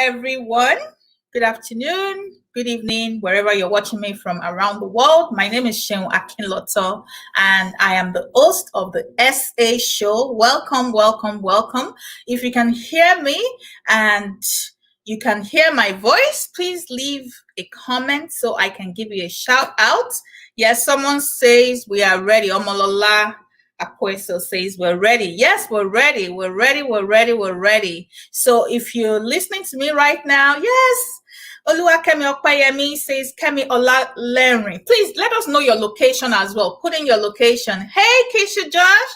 everyone. Good afternoon, good evening, wherever you're watching me from around the world. My name is Jemimah Chuks, and I am the host of the SA show. Welcome, welcome, welcome. If you can hear me and you can hear my voice, please leave a comment so I can give you a shout out. Yes, someone says we are ready. Omolola Appraisal says we're ready. Yes, we're ready. We're ready. We're ready. We're ready. So if you're listening to me right now, yes, Oluwakemi Okpayemi says Kemi Olalenrin. Please let us know your location as well. Put in your location. Hey, Keisha Josh.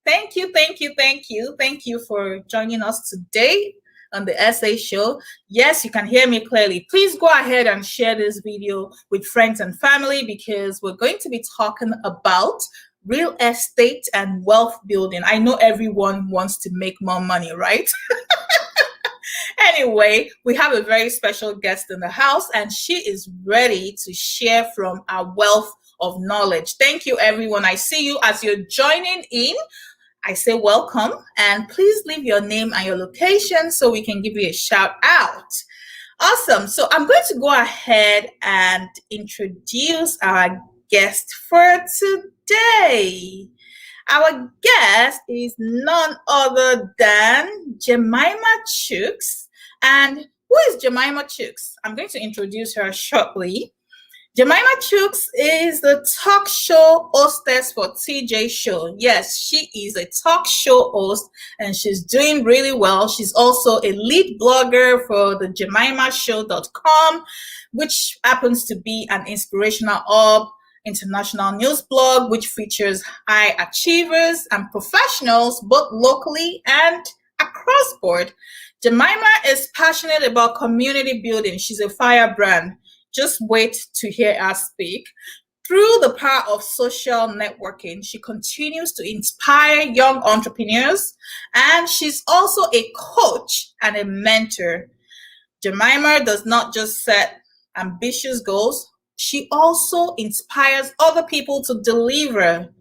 Thank you, thank you, thank you. Thank you for joining us today on the SA show. Yes, you can hear me clearly. Please go ahead and share this video with friends and family because we're going to be talking about real estate and wealth building. I know everyone wants to make more money, right? Anyway, we have a very special guest in the house and she is ready to share from our wealth of knowledge. Thank you, everyone. I see you as you're joining in. I say welcome and please leave your name and your location so we can give you a shout out. Awesome. So I'm going to go ahead and introduce our guest for today. Our guest is none other than Jemimah Chuks. And who is Jemimah Chuks? I'm going to introduce her shortly. Jemimah Chuks is the talk show hostess for TJSHOW. Yes, she is a talk show host and she's doing really well. She's also a lead blogger for the jemimahshow.com, which happens to be an inspirational international news blog which features high achievers and professionals both locally and across board. Jemimah is passionate about community building. She's a firebrand. Just wait to hear her speak. Through the power of social networking, she continues to inspire young entrepreneurs, and she's also a coach and a mentor. Jemimah does not just set ambitious goals, she also inspires other people to deliver.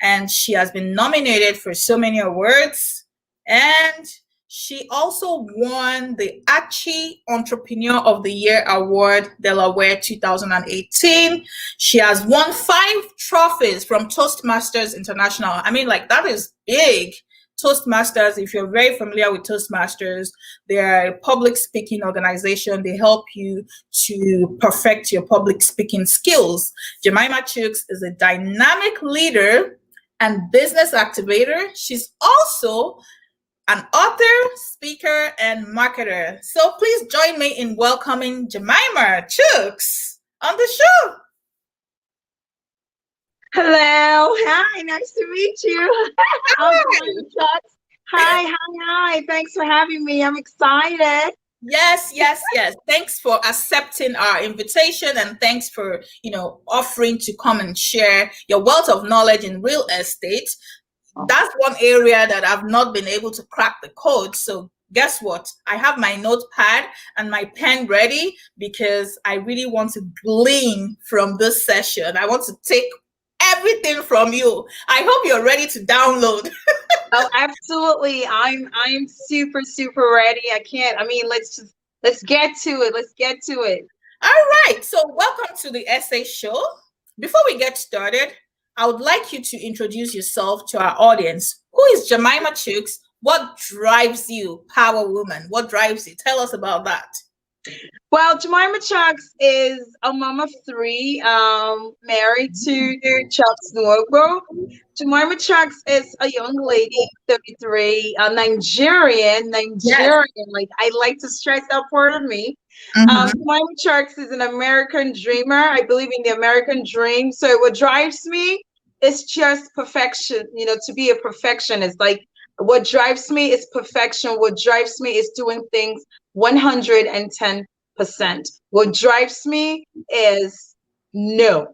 And she has been nominated for so many awards. And she also won the ACHI Entrepreneur of the Year Award, Delaware 2018. She has won 5 trophies from Toastmasters International. I mean, like, that is big. Toastmasters, if you're very familiar with Toastmasters, they're a public speaking organization. They help you to perfect your public speaking skills. Jemimah Chuks is a dynamic leader and business activator. She's also an author, speaker, and marketer. So please join me in welcoming Jemimah Chuks on the show. Hello. Hi. Nice to meet you. Hi. Thanks for having me. I'm excited. Yes. Thanks for accepting our invitation and thanks for, offering to come and share your wealth of knowledge in real estate. That's one area that I've not been able to crack the code. So guess what? I have my notepad and my pen ready because I really want to glean from this session. I want to take everything from you. I hope you're ready to download. Oh, absolutely. I'm super ready. Let's get to it. All right. So welcome to the SA show. Before we get started, I would like you to introduce yourself to our audience. Who is Jemimah Chuks? What drives you, Power Woman? What drives you? Tell us about that. Well, Jemimah Chuks is a mom of 3, married to Chuks Nwogbo. Jemimah Chuks is a young lady, 33, Nigerian. Yes. Like, I like to stress that part of me. Jemimah Chuks is an American dreamer. I believe in the American dream. So what drives me is just perfection, to be a perfectionist. Like, what drives me is perfection. What drives me is doing things 110%. What drives me is no.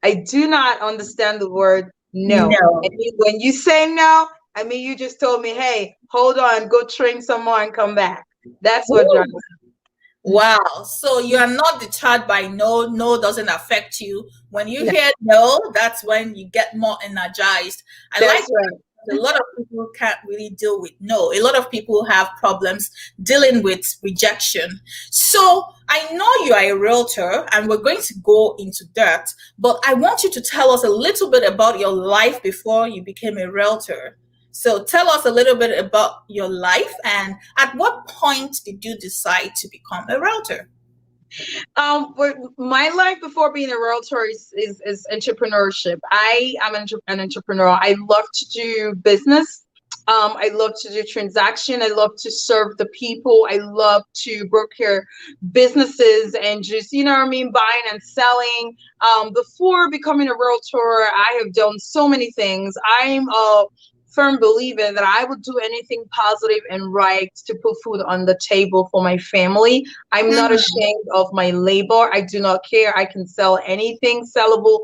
I do not understand the word no. I mean, when you say no, I mean, you just told me, hey, hold on, go train some more and come back. That's what drives me. Wow. So you are not deterred by no. No doesn't affect you. When you hear no, that's when you get more energized. I like A lot of people can't really deal with no. A lot of people have problems dealing with rejection. So I know you are a realtor and we're going to go into that, but I want you to tell us a little bit about your life before you became a realtor. So tell us a little bit about your life and at what point did you decide to become a realtor? My life before being a realtor is entrepreneurship. I am an entrepreneur. I love to do business. I love to do transaction. I love to serve the people. I love to broker businesses and just, you know what I mean, buying and selling. Before becoming a realtor, I have done so many things. I'm a firm believer that I would do anything positive and right to put food on the table for my family. I'm not ashamed of my labor. I do not care. I can sell anything sellable,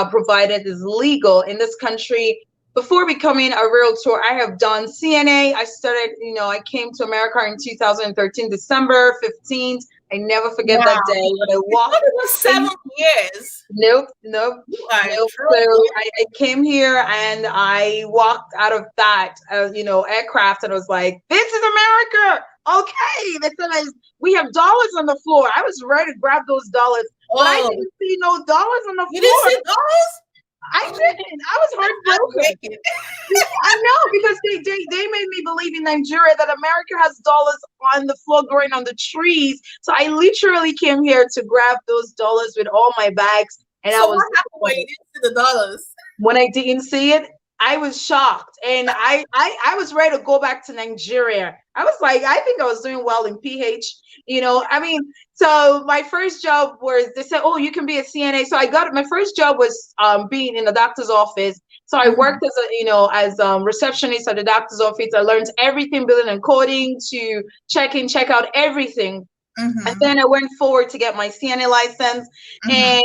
provided it's legal in this country. Before becoming a realtor, I have done CNA. I started, I came to America in 2013, December 15th. I never forget that day when I walked. It was 7 years. Nope. So I came here and I walked out of that, aircraft, and I was like, "This is America." Okay, they said we have dollars on the floor. I was ready to grab those dollars, but I didn't see no dollars on the floor. You didn't see dollars? I didn't. I was heartbroken. I know, because they made me believe in Nigeria that America has dollars on the floor growing on the trees. So I literally came here to grab those dollars with all my bags. And so what happened when you didn't see the dollars? When I didn't see it, I was shocked, and I was ready to go back to Nigeria. I was like, I think I was doing well in PH, So my first job was, they said, "Oh, you can be a CNA." So I got my first job was being in the doctor's office. So I worked as receptionist at the doctor's office. I learned everything, billing and coding, to check in, check out, everything. And then I went forward to get my CNA license. And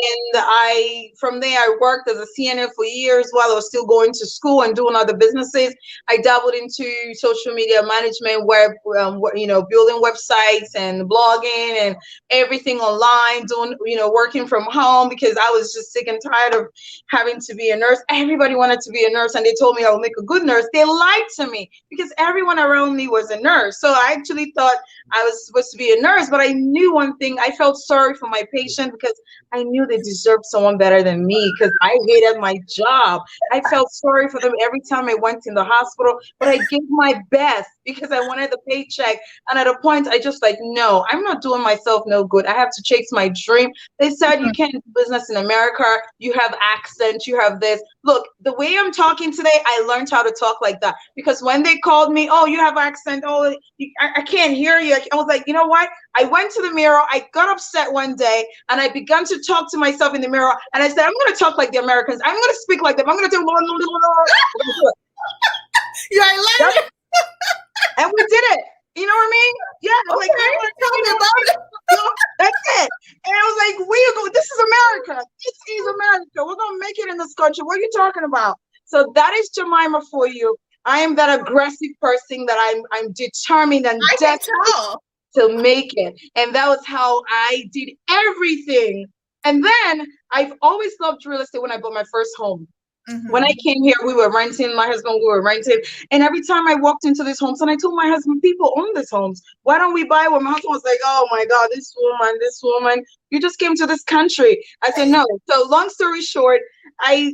from there, I worked as a CNA for years while I was still going to school and doing other businesses. I dabbled into social media management, building websites and blogging and everything online, doing, working from home, because I was just sick and tired of having to be a nurse. Everybody wanted to be a nurse, and they told me I would make a good nurse. They lied to me because everyone around me was a nurse. So I actually thought I was supposed to be a nurse, but I knew one thing. I felt sorry for my patient because I knew they deserved someone better than me, because I hated my job. I felt sorry for them every time I went in the hospital, but I gave my best because I wanted the paycheck. And at a point, I just like, no, I'm not doing myself no good. I have to chase my dream. They said, you can't do business in America. You have accent. You have this. Look, the way I'm talking today, I learned how to talk like that, because when they called me, "Oh, you have accent. Oh, I can't hear you." I was like, you know what? I went to the mirror. I got upset one day, and I began to talk to myself in the mirror. And I said, I'm going to talk like the Americans. I'm going to speak like them. I'm going to do. You're lying. And we did it. You know what I mean? Yeah. Okay. Like, tell me about it. That's it. And I was like, this is America. This is America. We're going to make it in this country. What are you talking about? So that is Jemimah for you. I am that aggressive person that I'm determined and desperate to make it. And that was how I did everything. And then I've always loved real estate. When I bought my first home, when I came here, we were renting. My husband, we were renting. And every time I walked into these homes, and I told my husband, people own these homes. Why don't we buy one? My husband was like, "Oh my God, this woman, you just came to this country." I said, no. So long story short, I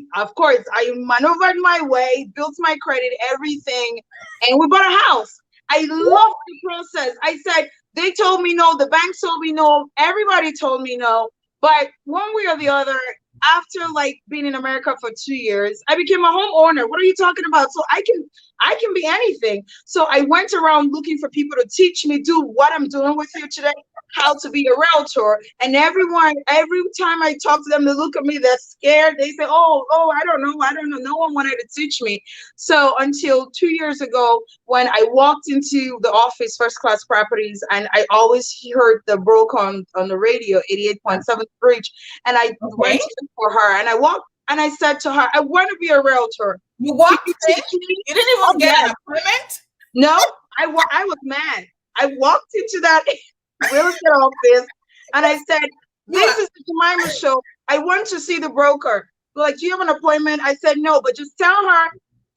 maneuvered my way, built my credit, everything, and we bought a house. I loved the process. I said, they told me no, the bank told me no, everybody told me no. But one way or the other, after being in America for 2 years, I became a homeowner. What are you talking about? So I can be anything. So I went around looking for people to teach me, do what I'm doing with you today, how to be a realtor. And every time I talk to them, they look at me, they're scared. They say, oh, I don't know. No one wanted to teach me. So until 2 years ago, when I walked into the office, First Class Properties, and I always heard the broker on the radio, 88.7 Bridge. And I went for her, and I walked, and I said to her, I want to be a realtor. You walked in? You didn't even get an appointment? No, I was mad. I walked into that real estate office, and I said, this is the Jemimah show. I want to see the broker. Like, do you have an appointment? I said, no, but just tell her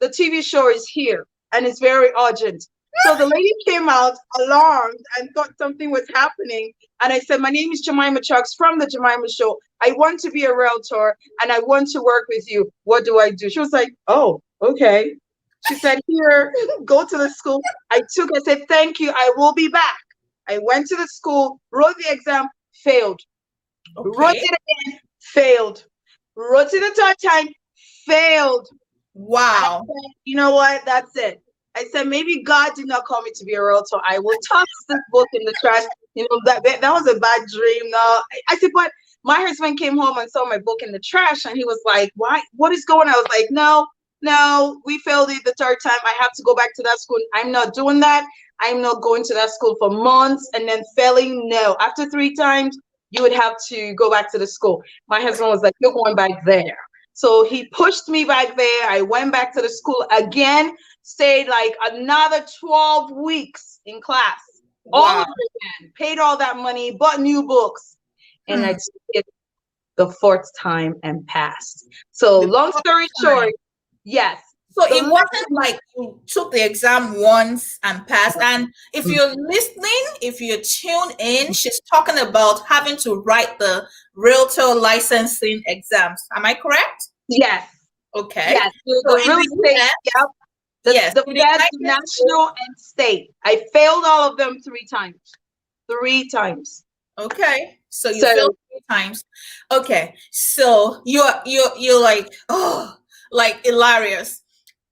the TV show is here and it's very urgent. So the lady came out alarmed and thought something was happening. And I said, my name is Jemimah Chuks from the Jemimah Show. I want to be a realtor and I want to work with you. What do I do? She was like, oh, okay. She said, here, go to the school. I said, thank you. I will be back. I went to the school, wrote the exam, failed. Okay. Wrote it again, failed. Wrote it the third time, failed. Wow. Said, you know what? That's it. I said, maybe God did not call me to be a realtor. I will toss this book in the trash. You know, that was a bad dream. No, I said, but my husband came home and saw my book in the trash, and he was like, why? What is going on? I was like, no, we failed it the third time. I have to go back to that school. I'm not doing that. I'm not going to that school for months and then failing. No, after 3 times, you would have to go back to the school. My husband was like, you're going back there. So he pushed me back there. I went back to the school again, stayed like another 12 weeks in class. Wow. All over again, paid all that money, bought new books. And I took it the 4th time and passed. So long story short, yes. So it wasn't like you took the exam once and passed. And if you're listening, if you're tuned in, she's talking about having to write the realtor licensing exams. Am I correct? Yes. Okay. Yes. The real estate, yep. Yes. The national and state. I failed all of them 3 times. 3 times. Okay. So you failed 3 times. Okay. So you're like, oh, like hilarious.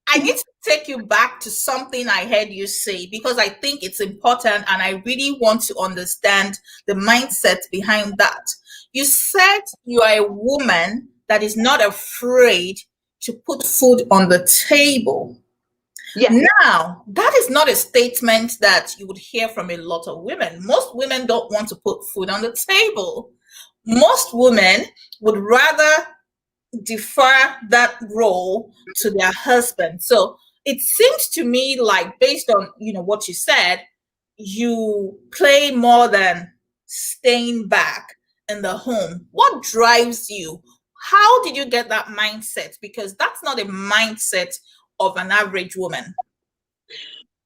I need to take you back to something I heard you say, because I think it's important and I really want to understand the mindset behind that. You said you are a woman that is not afraid to put food on the table. Yes. Now, that is not a statement that you would hear from a lot of women. Most women don't want to put food on the table. Most women would rather defer that role to their husband. So it seems to me like, based on what you said, you play more than staying back in the home. What drives you? How did you get that mindset? Because that's not a mindset of an average woman.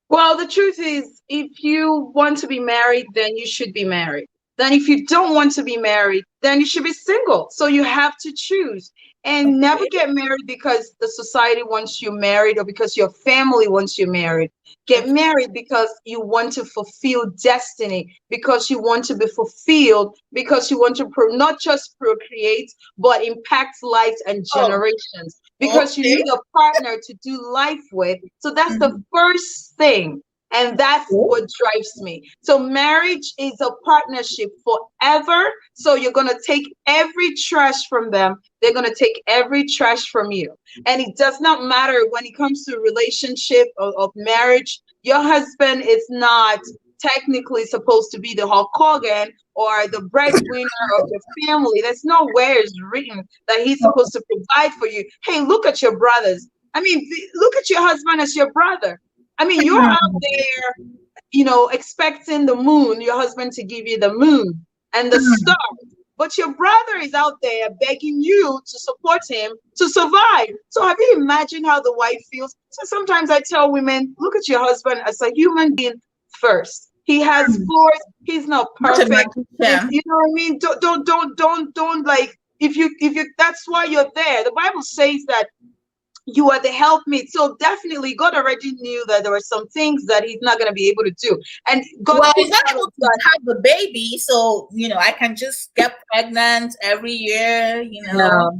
Well, the truth is, if you want to be married, then you should be married. Then if you don't want to be married, then you should be single. So you have to choose. And never get married because the society wants you married or because your family wants you married. Get married because you want to fulfill destiny, because you want to be fulfilled, because you want to not just procreate, but impact lives and generations, because you need a partner to do life with. So that's the first thing. And that's what drives me. So marriage is a partnership forever. So you're going to take every trash from them. They're going to take every trash from you. And it does not matter when it comes to relationship of marriage. Your husband is not technically supposed to be the Hulk Hogan or the breadwinner of your family. There's nowhere it's written that he's supposed to provide for you. Hey, look at your brothers. I mean, look at your husband as your brother. I mean, you're out there, expecting the moon, your husband to give you the moon and the stars. But your brother is out there begging you to support him to survive. So have you imagined how the wife feels? So sometimes I tell women, look at your husband as a human being first. He has flaws. He's not perfect. Yeah. You know what I mean? Don't like, if you, that's why you're there. The Bible says that you are the helpmeet. So definitely God already knew that there were some things that he's not going to be able to do. And God he's not able to have the baby. So, I can just get pregnant every year, No.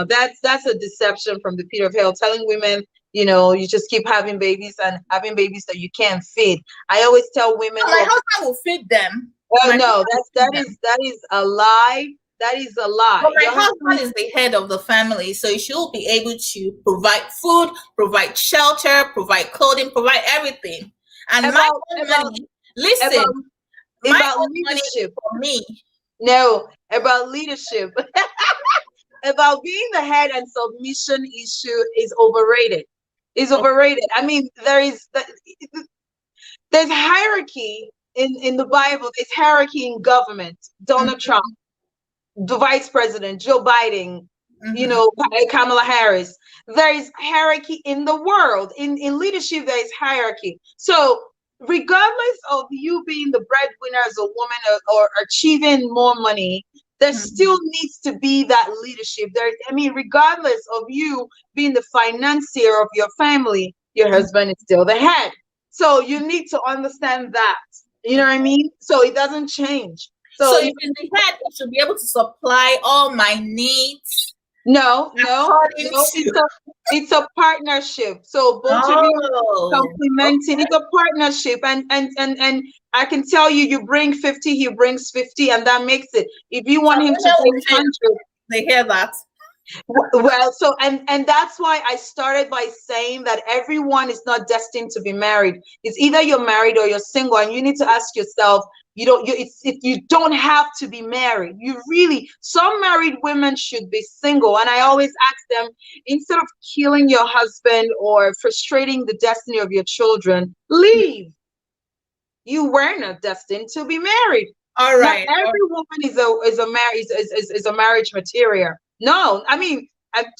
That's a deception from the pit of hell, telling women, you just keep having babies and having babies that you can't feed. I always tell women, my husband will feed them. No, that is a lie. That is a lie. But my husband is the head of the family, so he should be able to provide food, provide shelter, provide clothing, provide everything. And my money, listen, my own money for me. No, about leadership. About being the head and submission issue is overrated. Is overrated. I mean, there's hierarchy in the Bible. There's hierarchy in government. Donald Trump, the vice president, Joe Biden, Kamala Harris. There is hierarchy in the world. In leadership, there is hierarchy. So regardless of you being the breadwinner as a woman, or achieving more money, there still needs to be that leadership. Regardless of you being the financier of your family, your husband is still the head. So you need to understand that. You know what I mean? So it doesn't change. So if in the head, I should be able to supply all my needs. No, according to... it's a partnership. So both of you complementing. It's a partnership, and I can tell you, you bring 50, he brings 50, and that makes it. If you want him to bring 100, they hear that. Well, so and that's why I started by saying that everyone is not destined to be married. It's either you're married or you're single, and you need to ask yourself, you don't have to be married. Some married women should be single. And I always ask them, instead of killing your husband or frustrating the destiny of your children, leave. You were not destined to be married. All right. Not every woman is a marriage material. No,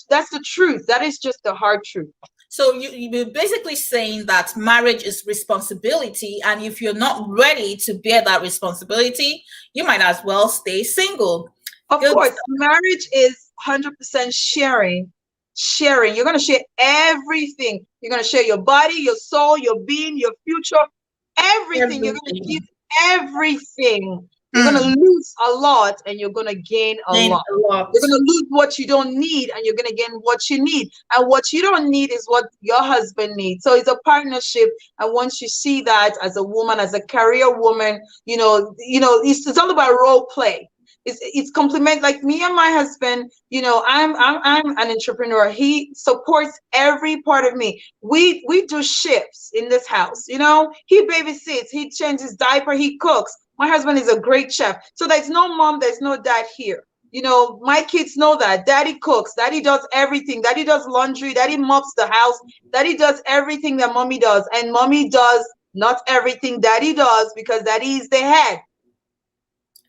that's the truth. That is just the hard truth. So you're basically saying that marriage is responsibility, and if you're not ready to bear that responsibility, you might as well stay single. Of course, marriage is 100% sharing. You're going to share everything. You're going to share your body, your soul, your being, your future, everything. You're going to give everything. You're going to lose a lot, and you're going to gain a lot. You're going to lose what you don't need, and you're going to gain what you need. And what you don't need is what your husband needs. So it's a partnership. And once you see that as a woman, as a career woman, it's all about role play. It's complement. Like me and my husband, I'm an entrepreneur. He supports every part of me. We do shifts in this house. He babysits, he changes diaper, he cooks. My husband is a great chef. So there's no mom, there's no dad here. My kids know that daddy cooks, daddy does everything, daddy does laundry, daddy mops the house, daddy does everything that mommy does, and mommy does not everything daddy does, because daddy is the head.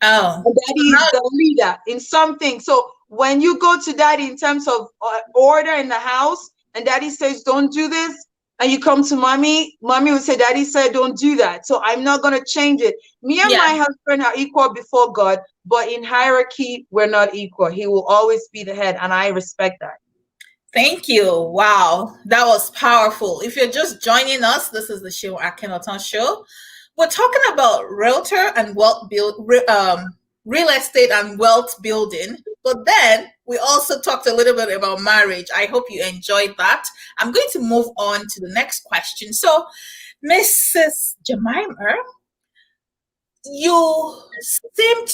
And daddy is the leader in something. So when you go to daddy in terms of order in the house, and daddy says don't do this, and you come to mommy will say, daddy said don't do that, so I'm not going to change it. Me and my husband are equal before God, but in hierarchy, we're not equal. He will always be the head, and I respect that. Thank you. Wow, that was powerful. If you're just joining us, this is the show, ACHI Show. We're talking about realtor and real estate and wealth building, but then we also talked a little bit about marriage. I hope you enjoyed that. I'm going to move on to the next question. So, Mrs. Jemimah, you seemed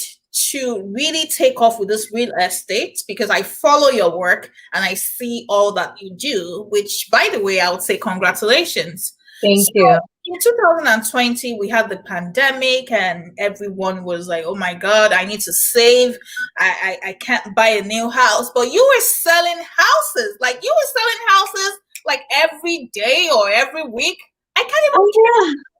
to really take off with this real estate, because I follow your work and I see all that you do, which, by the way, I would say congratulations. Thank you. In 2020, we had the pandemic, and everyone was like, oh my God, I need to save. I can't buy a new house. But you were selling houses. Like, you were selling houses like every day or every week. I can't even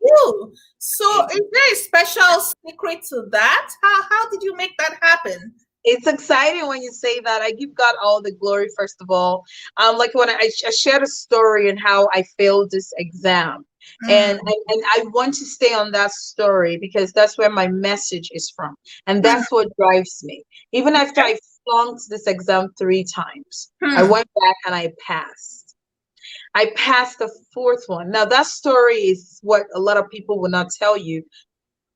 you. So is there a special secret to that? How did you make that happen? It's exciting when you say that. I give God all the glory, first of all. Like when I shared a story and how I failed this exam. And I want to stay on that story, because that's where my message is from. And that's what drives me. Even after I flunked this exam 3 times, I went back and I passed. I passed the 4th one. Now, that story is what a lot of people will not tell you.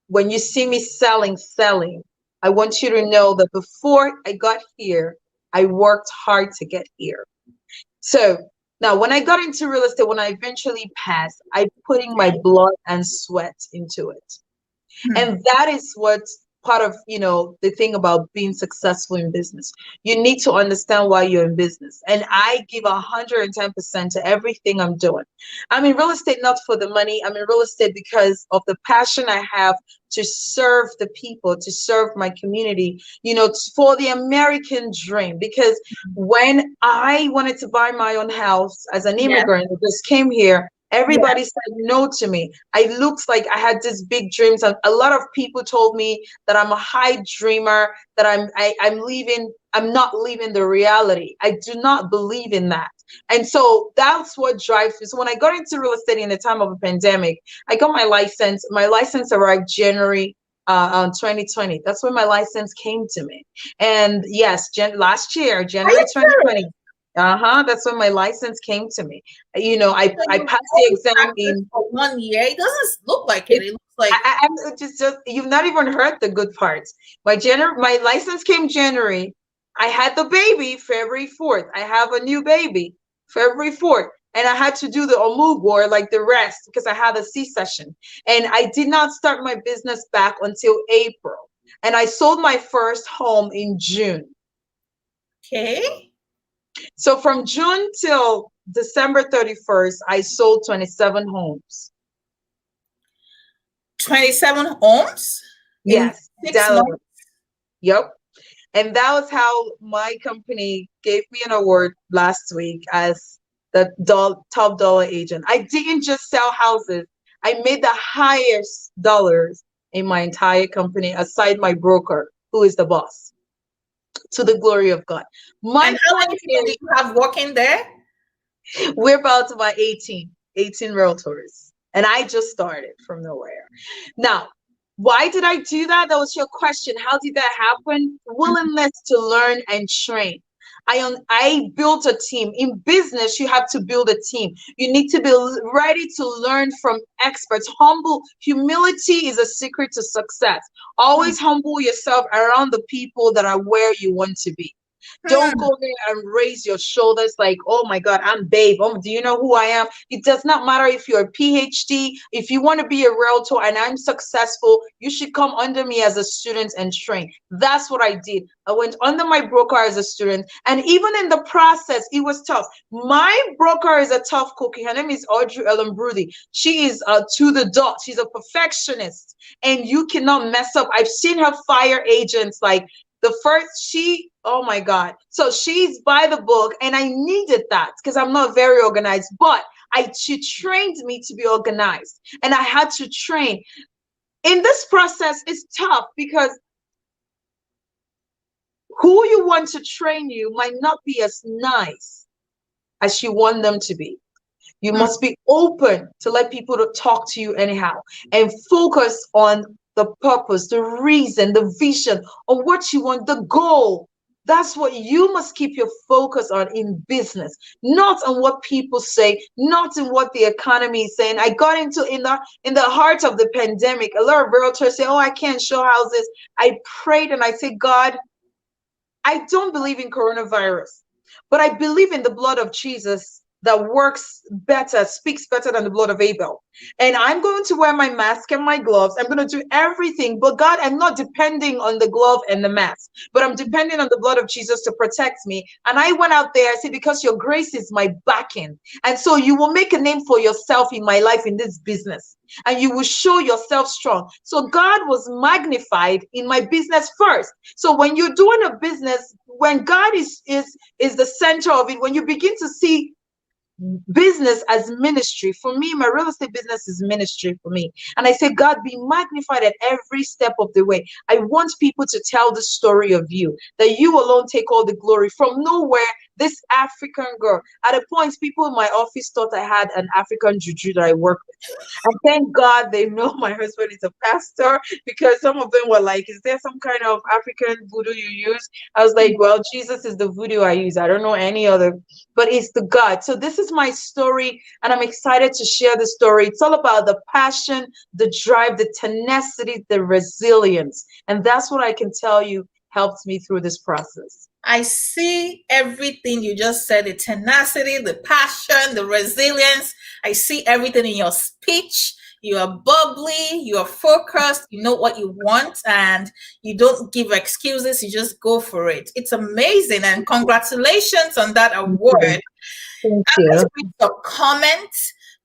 When you see me selling, I want you to know that before I got here, I worked hard to get here. So now, when I got into real estate, when I eventually passed, I putting my blood and sweat into it. And that is what part of, the thing about being successful in business. You need to understand why you're in business. And I give 110% to everything I'm doing. I'm in real estate not for the money. I'm in real estate because of the passion I have to serve the people, to serve my community, for the American dream. Because when I wanted to buy my own house as an immigrant, I just came here, Yeah. Everybody said no to me. I looked like I had these big dreams, and a lot of people told me that I'm a high dreamer, that I'm not living the reality. I do not believe in that. And so that's what drives me. So when I got into real estate in the time of a pandemic, I got my license. My license arrived January 2020. That's when my license came to me. And yes, last year, Are January you serious? 2020. That's when my license came to me. So I you passed the only exam practiced in for 1 year. It doesn't look like it. it, It looks like I'm just you've not even heard the good parts. My license came January. I had the baby February 4th. I have a new baby February 4th. And I had to do the omugwor like the rest because I had a C-section. And I did not start my business back until April. And I sold my first home in June. okay. So from June till December 31st, I sold 27 homes. 27 homes in Yes, 6 months. Delaware. Yep. And that was how my company gave me an award last week as the top dollar agent. I didn't just sell houses. I made the highest dollars in my entire company, aside my broker, who is the boss, to the glory of God. My And how point many people do is, you have working there? we're about 18 realtors. And I just started from nowhere. Now, why did I do that? That was your question. How did that happen? Willingness to learn and train. I built a team. In business, you have to build a team. You need to be ready to learn from experts. Humility is a secret to success. Always humble yourself around the people that are where you want to be. Don't Hmm. go there and raise your shoulders like, oh my God, I'm babe. Do you know who I am? It does not matter if you're a PhD. If you want to be a realtor and I'm successful, you should come under me as a student and train. That's what I did. I went under my broker as a student. And even in the process, it was tough. My broker is a tough cookie. Her name is Audrey Ellen Brody. She is to the dot. She's a perfectionist. And you cannot mess up. I've seen her fire agents like oh my God. So she's by the book, and I needed that because I'm not very organized, but she trained me to be organized, and I had to train. In this process, it's tough because who you want to train you might not be as nice as you want them to be. You Hmm. must be open to let people to talk to you anyhow and focus on the purpose, the reason, the vision of what you want, the goal. That's what you must keep your focus on in business, not on what people say, not in what the economy is saying. I got into in the heart of the pandemic. A lot of realtors say, "Oh, I can't show houses." I prayed and I said, "God, I don't believe in coronavirus, but I believe in the blood of Jesus that works better, speaks better than the blood of Abel. And I'm going to wear my mask and my gloves. I'm going to do everything. But God, I'm not depending on the glove and the mask, but I'm depending on the blood of Jesus to protect me." And I went out there, I said, "Because your grace is my backing. And so you will make a name for yourself in my life in this business. And you will show yourself strong." So God was magnified in my business first. So when you're doing a business, when God is the center of it, when you begin to see business as ministry, for me, my real estate business is ministry for me. And I say, God, be magnified at every step of the way. I want people to tell the story of you, that you alone take all the glory. From nowhere, this African girl, at a point, people in my office thought I had an African juju that I work with. And thank God they know my husband is a pastor, because some of them were like, "Is there some kind of African voodoo you use?" I was like, "Well, Jesus is the voodoo I use. I don't know any other, but it's the God." So this is my story, and I'm excited to share the story. It's all about the passion, the drive, the tenacity, the resilience. And that's what I can tell you helped me through this process. I see everything you just said, the tenacity, the passion, the resilience. I see everything in your speech. You are bubbly, you are focused, you know what you want, and you don't give excuses, you just go for it. It's amazing, and congratulations on that award. Thank Let's you. read the comment.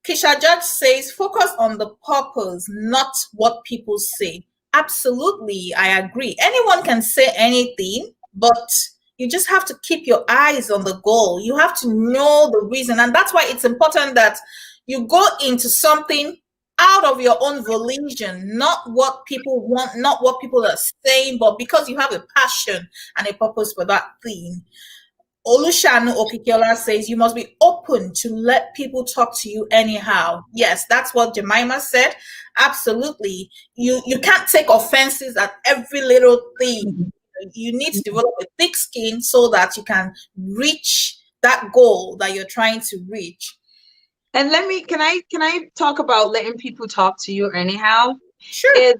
Kisha Judge says, focus on the purpose, not what people say. Absolutely, I agree. Anyone can say anything, but you just have to keep your eyes on the goal. You have to know the reason. And that's why it's important that You go into something out of your own volition, not what people want, not what people are saying, but because you have a passion and a purpose for that thing. Olushanu Okikiola says you must be open to let people talk to you anyhow. Yes, that's what Jemimah said. Absolutely. You can't take offenses at every little thing. You need to develop a thick skin so that you can reach that goal that you're trying to reach. And can I talk about letting people talk to you anyhow? Sure. It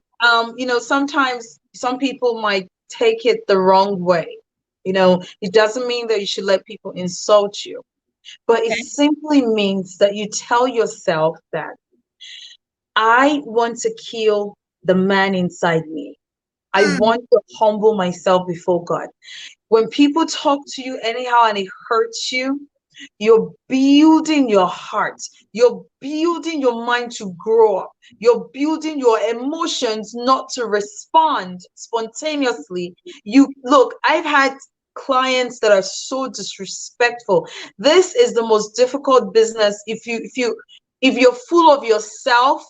sometimes some people might take it the wrong way. It doesn't mean that you should let people insult you, but it simply means that you tell yourself that I want to kill the man inside me. I want to humble myself before God. When people talk to you anyhow and it hurts you, you're building your heart. You're building your mind to grow up. You're building your emotions not to respond spontaneously. I've had clients that are so disrespectful. This is the most difficult business if you're full of yourself,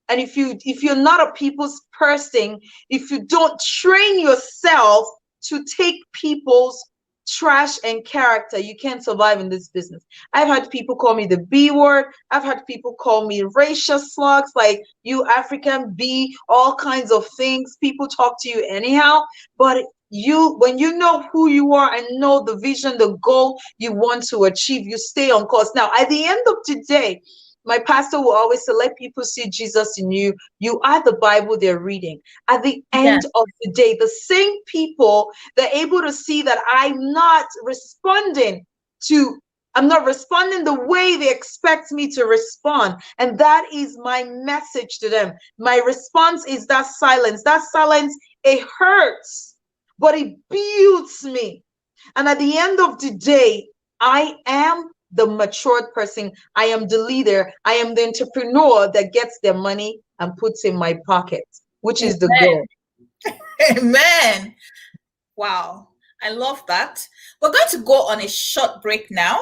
and if you're not a people's person, if you don't train yourself to take people's trash and character, you can't survive in this business. I've had people call me the B word. I've had people call me racial slugs, like you African B, all kinds of things. People talk to you anyhow, but when you know who you are and know the vision, the goal you want to achieve, you stay on course. Now, at the end of the day, my pastor will always say, let people see Jesus in you. You are the Bible they're reading. At the end of the day, the same people, they're able to see that I'm not responding the way they expect me to respond. And that is my message to them. My response is that silence. That silence, it hurts, but it builds me. And at the end of the day, I am the matured person. I am the leader. I am the entrepreneur that gets their money and puts in my pocket, which is the goal. Amen. Wow. I love that. We're going to go on a short break now.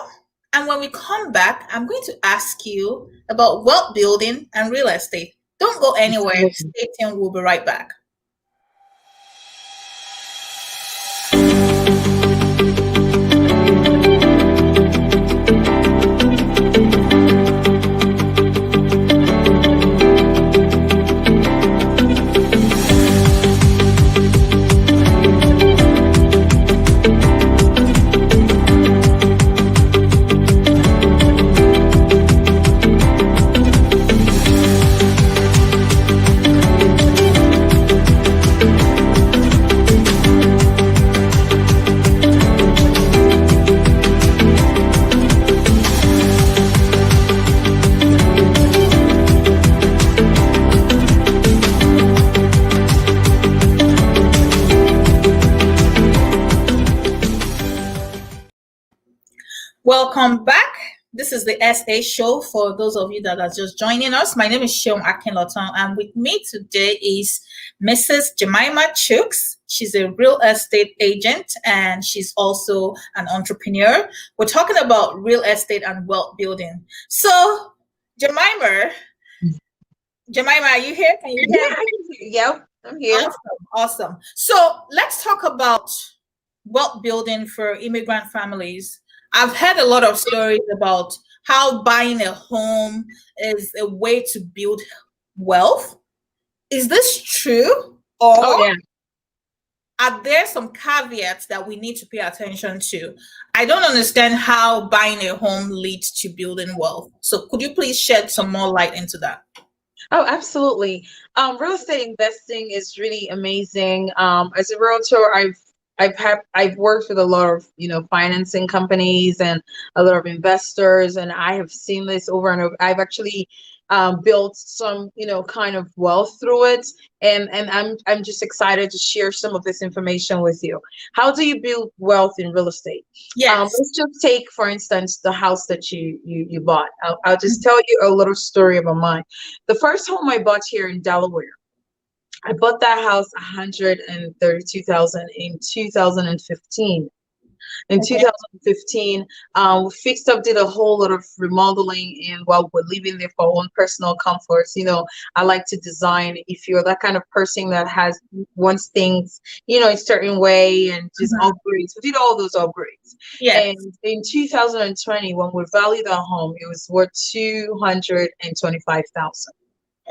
And when we come back, I'm going to ask you about wealth building and real estate. Don't go anywhere. Stay tuned. We'll be right back. Welcome back. This is the SA show for those of you that are just joining us. My name is Sheom Akinlotan, and with me today is Mrs. Jemimah Chuks. She's a real estate agent and she's also an entrepreneur. We're talking about real estate and wealth building. So, Jemimah, are you here? Can you hear me? Yeah, I'm here. Awesome. So, let's talk about wealth building for immigrant families. I've heard a lot of stories about how buying a home is a way to build wealth. Is this true? Or are there some caveats that we need to pay attention to? I don't understand how buying a home leads to building wealth. So could you please shed some more light into that? Oh, absolutely. Real estate investing is really amazing. As a realtor, I've worked with a lot of financing companies and a lot of investors, and I have seen this over and over. I've actually built some kind of wealth through it, and I'm just excited to share some of this information with you. How do you build wealth in real estate? Yes. Let's just take, for instance, the house that you bought. I'll just tell you a little story about mine. The first home I bought here in Delaware, I bought that house $132,000 in 2015. In Okay. 2015, we fixed up, did a whole lot of remodeling, and while we're living there for our own personal comforts, I like to design. If you're that kind of person that wants things, a certain way and just Mhm. upgrades, we did all those upgrades. Yes. And in 2020, when we valued our home, it was worth 225,000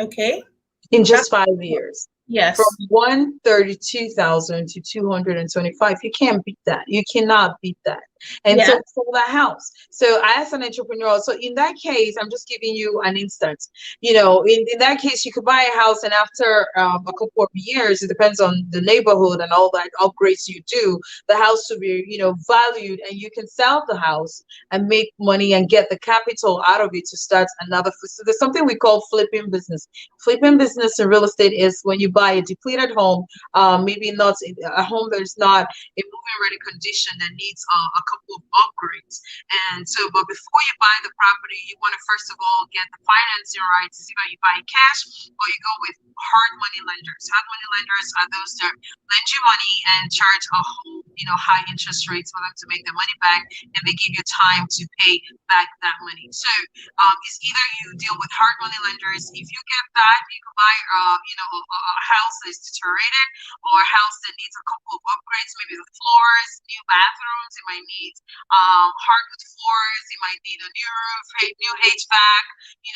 Okay. in That's just 5 years. From yes. 132,000 to 225. You can't beat that. You cannot beat that. And so Yeah. we sold that house. So as an entrepreneur, so in that case, I'm just giving you an instance. In that case, you could buy a house, and after a couple of years, it depends on the neighborhood and all that upgrades you do, the house to be, valued, and you can sell the house and make money and get the capital out of it to start another. So there's something we call flipping business. Flipping business in real estate is when you buy a depleted home, maybe not a home that is not in moving ready condition, that needs a couple of upgrades. And so, but before you buy the property, you want to first of all get the financing rights. Either you buy cash or you go with hard money lenders. Hard money lenders are those that lend you money and charge a whole, high interest rates for them to make their money back, and they give you time to pay back that money. So it's either you deal with hard money lenders. If you get that, you can buy, a house that's deteriorated, or a house that needs a couple of upgrades, maybe the floors, new bathrooms. It might need hardwood floors. You might need a new roof, new HVAC.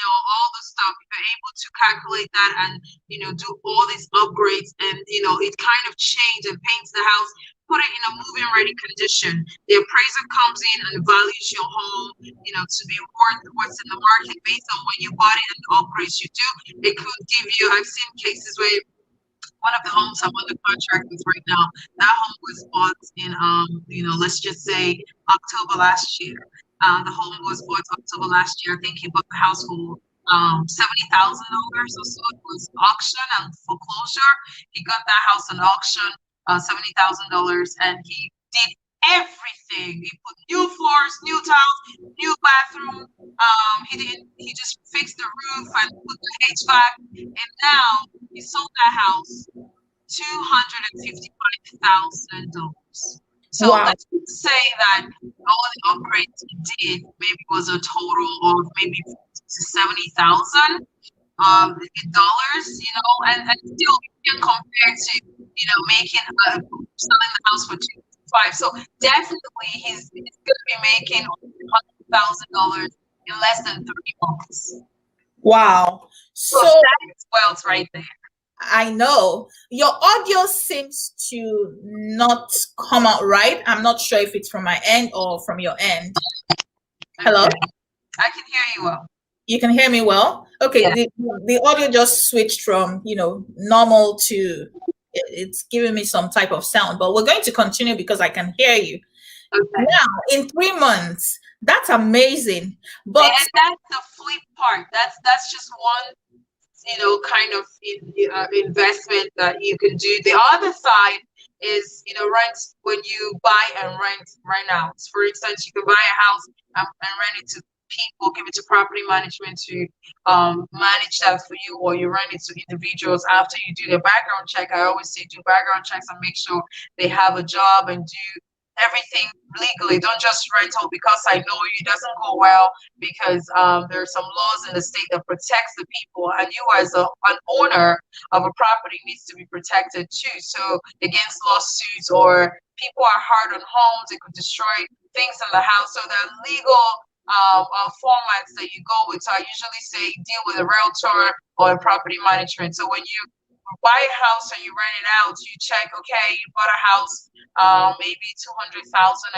All the stuff. If you're able to calculate that and do all these upgrades, and it kind of change and paints the house, put it in a move-in ready condition. The appraiser comes in and values your home, to be worth what's in the market based on when you bought it and the upgrades you do. It could give you, I've seen cases where one of the homes I'm under contract with right now, that home was bought in, let's just say October last year. The home was bought October last year. I think he bought the house for $70,000 or so. It was auction and foreclosure. He got that house on auction, $70,000, and he did everything. He put new floors, new tiles, new bathroom. He just fixed the roof and put the HVAC, and now he sold that house $255,000. So Wow. let's say that all the upgrades he did maybe was a total of maybe 70,000 dollars, and still you can compare to making selling the house for 2.5. So definitely he's going to be making $100,000 in less than 3 months. Wow. So So that is wealth right there. I know your audio seems to not come out right. I'm not sure if it's from my end or from your end. Hello? Okay. I can hear you well. You can hear me well? Okay, Yeah. the audio just switched from, normal to it's giving me some type of sound, but we're going to continue because I can hear you. Okay. Now, in 3 months, that's amazing. But And that's the flip part. That's just one, kind of investment that you can do. The other side is, rent. When you buy and rent right now, for instance, you can buy a house and rent it to people, give it to property management to manage that for you, or you rent it to individuals. After you do the background check, I always say do background checks and make sure they have a job and do everything legally. Don't just rental because I know you. It doesn't go well because there are some laws in the state that protects the people, and you as an owner of a property needs to be protected too. So against lawsuits, or people are hard on homes, it could destroy things in the house. So there are legal formats that you go with. So I usually say deal with a realtor or a property management. So when you buy a house and you rent it out, you check, okay, you bought a house, maybe 200,000,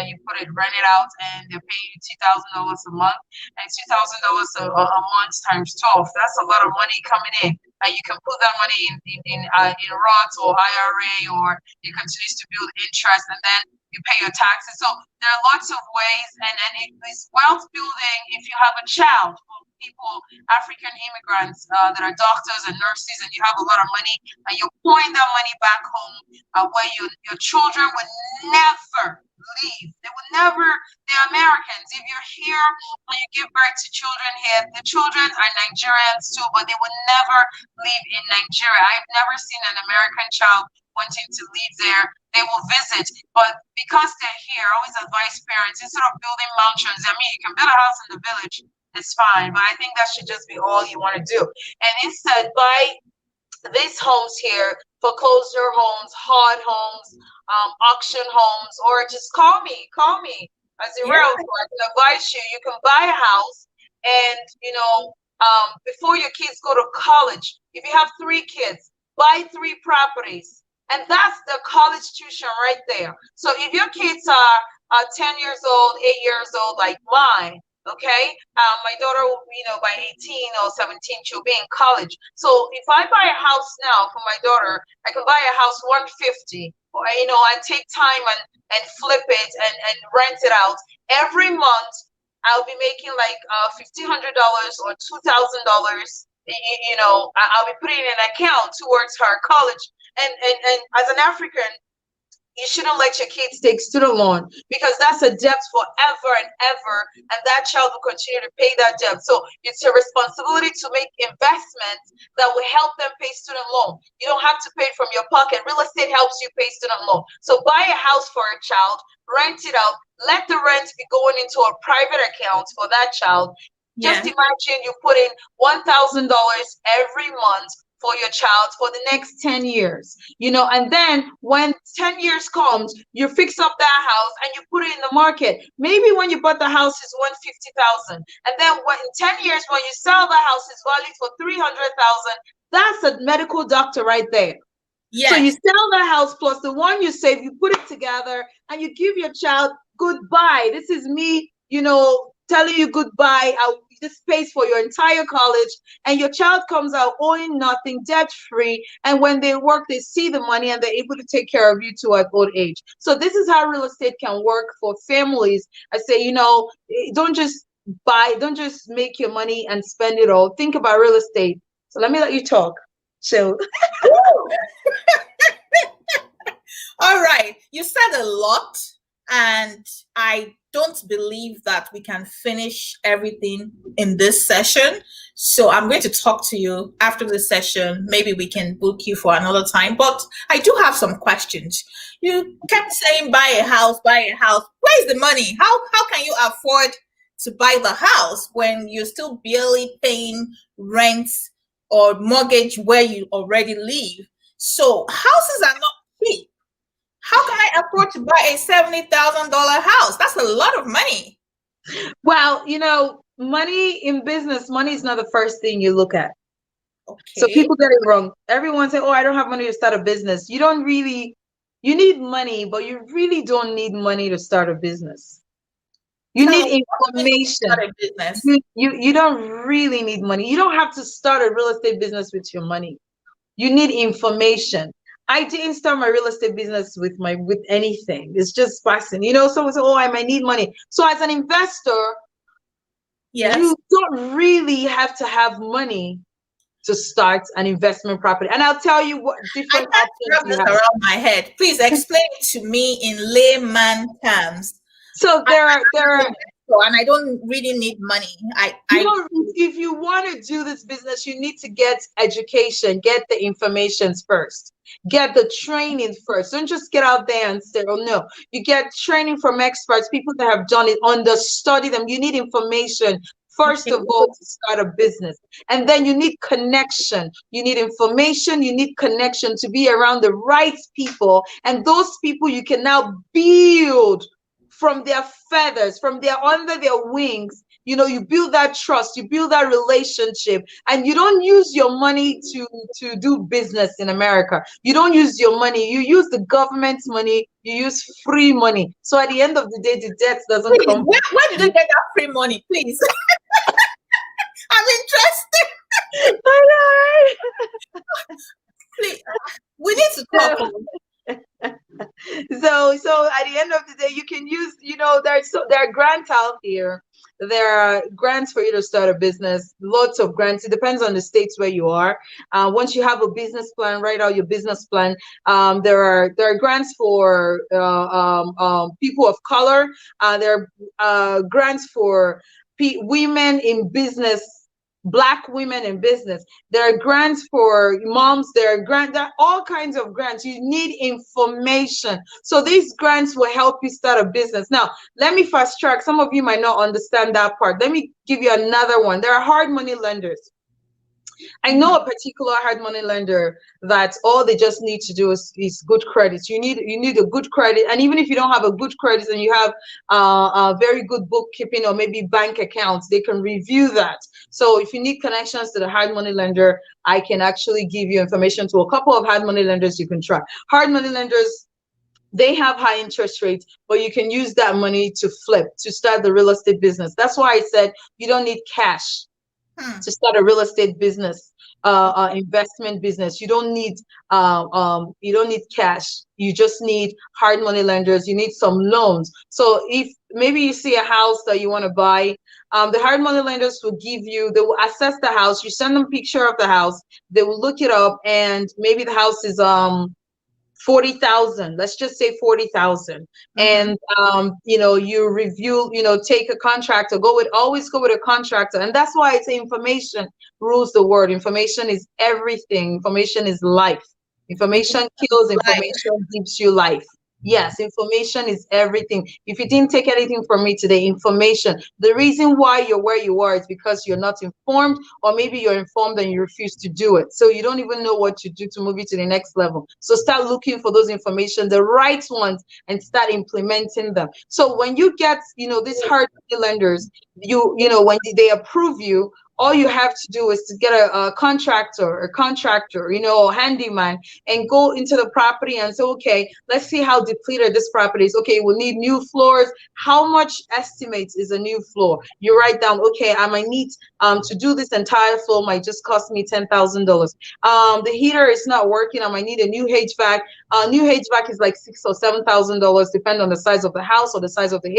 and you put it, rent it out, and they're paying you $2,000 a month, and $2,000 a month times 12. That's a lot of money coming in, and you can put that money in Roth or IRA, or you continue to build interest, and then you pay your taxes. So there are lots of ways, and it's wealth building if you have a child. People, African immigrants that are doctors and nurses, and you have a lot of money, and you're pouring that money back home, where your children would never leave. They would never, they're Americans. If you're here and you give birth to children here, the children are Nigerians too, but they would never leave in Nigeria. I've never seen an American child wanting to live there, they will visit. But because they're here, I always advise parents, instead of building mansions, I mean, you can build a house in the village, it's fine, but I think that should just be all you want to do. And instead, buy these homes here, foreclosure homes, hard homes, auction homes, or just call me as a Yeah. realtor. I can advise you. You can buy a house, and before your kids go to college, if you have 3 kids, buy 3 properties, and that's the college tuition right there. So if your kids are 10 years old, 8 years old, like mine, okay, my daughter will, by 18 or 17, she'll be in college. So if I buy a house now for my daughter, I can buy a house 150, or I take time and flip it and rent it out. Every month I'll be making like $1,500 or $2,000. I'll be putting in an account towards her college. And as an African, you shouldn't let your kids take student loan, because that's a debt forever and ever, and that child will continue to pay that debt. So it's your responsibility to make investments that will help them pay student loan. You don't have to pay it from your pocket. Real estate helps you pay student loan. So buy a house for a child, rent it out, let the rent be going into a private account for that child. Just imagine you put in $1,000 every month for your child for the next 10 years, and then when 10 years comes, you fix up that house and you put it in the market. Maybe when you bought the house is 150,000, and then in 10 years, when you sell the house, it's valued for 300,000. That's a medical doctor right there. Yes. So you sell the house plus the one you save, you put it together, and you give your child goodbye. This is me, telling you goodbye. This pays for your entire college, and your child comes out owing nothing, debt-free, and when they work, they see the money and they're able to take care of you too at old age. So this is how real estate can work for families. I say, don't just make your money and spend it all. Think about real estate. So let me let you talk. So all right, you said a lot, and I don't believe that we can finish everything in this session. So I'm going to talk to you after the session. Maybe we can book you for another time. But I do have some questions. You kept saying buy a house, buy a house. Where's the money? How can you afford to buy the house when you're still barely paying rent or mortgage where you already live? So houses are not cheap. How can I afford to buy a $70,000 house? That's a lot of money. Well, money in business, money is not the first thing you look at. Okay. So people get it wrong. Everyone say, I don't have money to start a business. You need money, but you really don't need money to start a business. You need information. You don't really need money. You don't have to start a real estate business with your money. You need information. I didn't start my real estate business with anything. It's just passing, someone said, I might need money. So as an investor, you don't really have to have money to start an investment property. And I'll tell you what different options wrap this around my head. Please explain it to me in layman terms. So there are and I don't really need money. If you want to do this business, you need to get education, get the information first, get the training first. Don't just get out there and say, no. You get training from experts, people that have done it, understudy them. You need information first of all to start a business, and then you need connection. You need information, you need connection to be around the right people, and those people you can now build from their feathers, under their wings. You build that trust, you build that relationship, and you don't use your money to do business in America. You don't use your money, you use the government's money, you use free money. So at the end of the day, the debt doesn't come. Where did you get that free money, please? I'm interested. Please, we need to talk. So at the end of the day, you can use, there are grants out here. There are grants for you to start a business, lots of grants. It depends on the states where you are. Once you have a business plan, write out your business plan. There are grants for people of color. There are grants for women in business Black women in business. There are grants for moms. There are all kinds of grants. You need information. So these grants will help you start a business. Now, let me fast track. Some of you might not understand that part. Let me give you another one. There are hard money lenders. I know a particular hard money lender that all they just need to do is good credit. You need a good credit, and even if you don't have a good credit and you have a very good bookkeeping or maybe bank accounts, they can review that. So if you need connections to the hard money lender, I can actually give you information to a couple of hard money lenders you can try. Hard money lenders, they have high interest rates, but you can use that money to flip, to start the real estate business. That's why I said you don't need cash to start a real estate business, investment business. You don't need cash. You just need hard money lenders. You need some loans. So if maybe you see a house that you want to buy, the hard money lenders will they will assess the house. You send them a picture of the house. They will look it up, and maybe the house is 40,000, let's just say 40,000. And you review, take a contractor, always go with a contractor. And that's why I say information rules the world. Information is everything. Information is life. Information kills, information gives you life. Yes, information is everything. If you didn't take anything from me today, information. The reason why you're where you are is because you're not informed, or maybe you're informed and you refuse to do it. So you don't even know what to do to move you to the next level. So start looking for those information, the right ones, and start implementing them. So when you get, these hard lenders, when they approve you, all you have to do is to get a contractor, a handyman, and go into the property and say, okay, let's see how depleted this property is. Okay, we'll need new floors. How much estimates is a new floor? You write down, okay, I might need to do this entire floor might just cost me $10,000. The heater is not working. I might need a new HVAC. New HVAC is like $6,000 or $7,000, depending on the size of the house or the size of the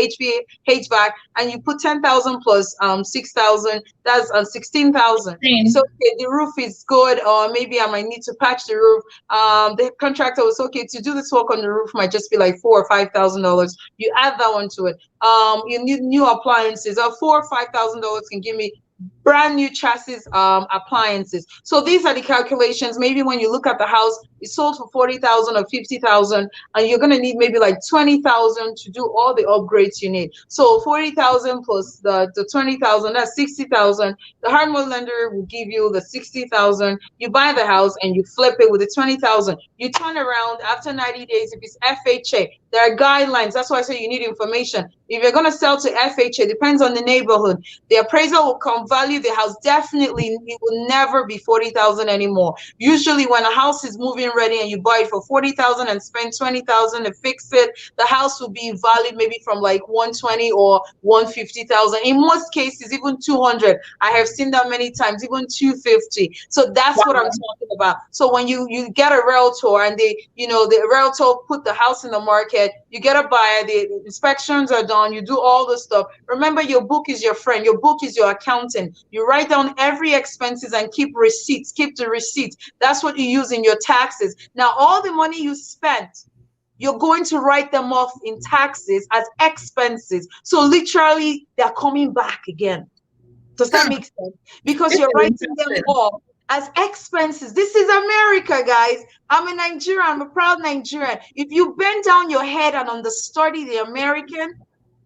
HVAC. And you put 10,000 plus 6,000. That's 16,000. So okay, the roof is good, or maybe I might need to patch the roof. The contractor was okay to do this work on the roof might just be like $4,000 or $5,000. You add that one to it. You need new appliances. $4,000 or $5,000 can give me brand new chassis appliances. So these are the calculations. Maybe when you look at the house, it's sold for 40,000 or 50,000, and you're gonna need maybe like 20,000 to do all the upgrades you need. So 40,000 plus the 20,000, that's 60,000. The hard money lender will give you the 60,000. You buy the house and you flip it with the 20,000. You turn around after 90 days. If it's FHA, there are guidelines. That's why I say you need information. If you're gonna sell to FHA, depends on the neighborhood. The appraisal will come value the house. Definitely, it will never be 40,000 anymore. Usually, when a house is moving ready and you buy it for 40,000 and spend 20,000 to fix it, the house will be valued maybe from like 120 or 150,000. In most cases, even 200. I have seen that many times, even 250. So that's what I'm talking about. So when you get a realtor and the realtor put the house in the market, you get a buyer, the inspections are done, you do all the stuff. Remember, your book is your friend. Your book is your accountant. You write down every expenses and keep receipts. Keep the receipts. That's what you use in your taxes. Now, all the money you spent, you're going to write them off in taxes as expenses. So literally, they're coming back again. Does that make sense? Because you're writing them off as expenses. This is America, guys. I'm a Nigerian. I'm a proud Nigerian. If you bend down your head and understudy the American,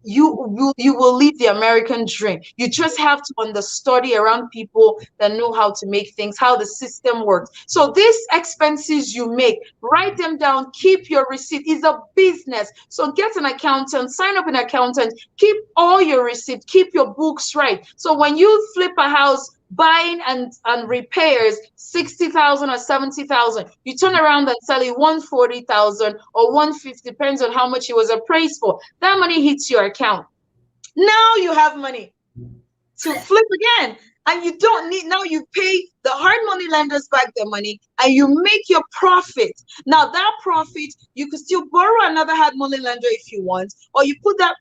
you will live the American dream. You just have to understudy around people that know how to make things, how the system works. So these expenses you make, write them down, keep your receipt. It's a business. So get an accountant, sign up an accountant, keep all your receipts, keep your books right. So when you flip a house, buying and repairs 60,000 or 70,000, you turn around and sell it 140,000 or 150, depends on how much it was appraised for. That money hits your account. Now you have money to flip again, and you don't need, now you pay the hard money lenders back their money and you make your profit. Now that profit, you could still borrow another hard money lender if you want, or you put that